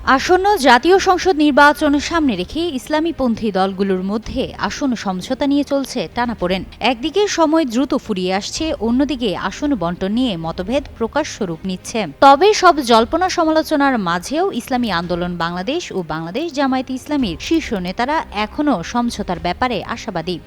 আসন্ন জাতীয় সংসদ নির্বাচন সামনে রেখে ইসলামীপন্থী দলগুলোর মধ্যে আসন সমঝোতা নিয়ে চলছে টানাপোড়েন। একদিকে সময় দ্রুত ফুরিয়ে আসছে, অন্যদিকে আসন বণ্টন নিয়ে মতভেদ প্রকাশ্য রূপ নিচ্ছে। তবে সব জল্পনা সমালোচনার মাঝেও ইসলামী আন্দোলন বাংলাদেশ ও বাংলাদেশ জামায়াতে ইসলামীর শীর্ষ নেতারা এখনও সমঝোতার ব্যাপারে আশাবাদী।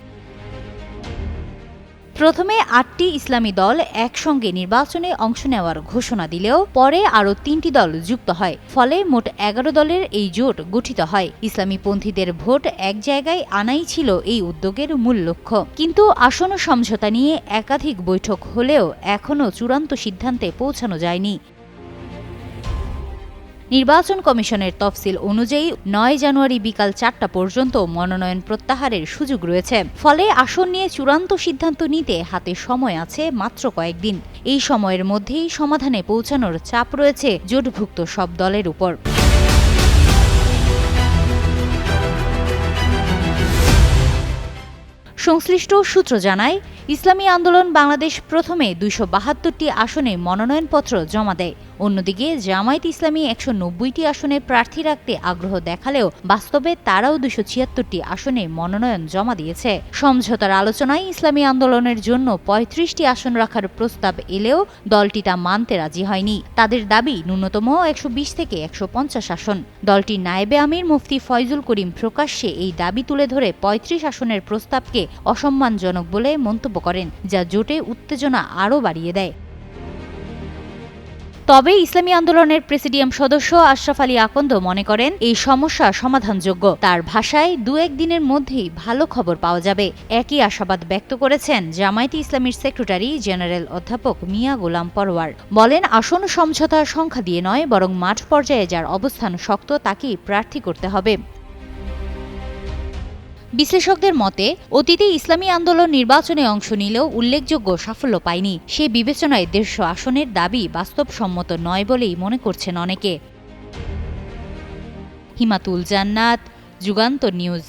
প্রথমে ৮টি ইসলামী দল একসঙ্গে নির্বাচনে অংশ নেওয়ার ঘোষণা দিলেও পরে আরও ৩টি দল যুক্ত হয়। ফলে মোট ১১ দলের এই জোট গঠিত হয়। ইসলামীপন্থীদের ভোট এক জায়গায় আনাই ছিল এই উদ্যোগের মূল লক্ষ্য। কিন্তু আসন্ন সমঝোতা নিয়ে একাধিক বৈঠক হলেও এখনও চূড়ান্ত সিদ্ধান্তে পৌঁছানো যায়নি। নির্বাচন কমিশনের তফসিল অনুযায়ী ৯ জানুয়ারি বিকাল ৪টা পর্যন্ত মনোনয়ন প্রত্যাহারের সুযোগ রয়েছে। ফলে আসন নিয়ে চূড়ান্ত সিদ্ধান্ত নিতে হাতে সময় আছে মাত্র কয়েকদিন। এই সময়ের মধ্যেই সমাধানে পৌঁছানোর চাপ রয়েছে জোটভুক্ত সব দলের উপর। সংশ্লিষ্ট সূত্র জানায়, ইসলামী আন্দোলন বাংলাদেশ প্রথমে ২৭২টি আসনে মনোনয়নপত্র জমা দেয়। অন্যদিকে জামায়াতে ইসলামী ১৯০টি আসনে প্রার্থী রাখতে আগ্রহ দেখালেও বাস্তবে তারাও ২৭৬টি আসনে মনোনয়ন জমা দিয়েছে। সমঝোতার আলোচনায় ইসলামী আন্দোলনের জন্য ৩৫টি আসন রাখার প্রস্তাব এলেও দলটি তা মানতে রাজি হয়নি। তাদের দাবি ন্যূনতম ১২০ থেকে ১৫০ আসন। দলটির নায়েবে আমির মুফতি ফয়জুল করিম প্রকাশ্যে এই দাবি তুলে ধরে ৩৫ আসনের প্রস্তাবকে অসম্মানজনক বলে মন্তব্য করেন, যা জোটে উত্তেজনা আরও বাড়িয়ে দেয়। তবে ইসলামী আন্দোলনের প্রেসিডিয়াম সদস্য আশরাফ আলী আকন্দ মনে করেন এই সমস্যা সমাধানযোগ্য। তার ভাষায় ২-১ দিনের মধ্যেই ভালো খবর পাওয়া যাবে। একই আশাবাদ ব্যক্ত করেছেন জামায়াতে ইসলামীর সেক্রেটারি জেনারেল অধ্যাপক মিয়া গোলাম পরোয়ার। বলেন, আসন সমঝোতা সংখ্যা দিয়ে নয়, বরং মাঠ পর্যায়ে যার অবস্থান শক্ত তাকেই প্রার্থী করতে হবে। বিশ্লেষকদের মতে, অতীতে ইসলামী আন্দোলন নির্বাচনে অংশ নিলেও উল্লেখযোগ্য সাফল্য পায়নি। সে বিবেচনায় ১৫০ আসনের দাবি বাস্তবসম্মত নয় বলেই মনে করছেন অনেকে। হিমাতুল জান্নাত, যুগান্তর নিউজ।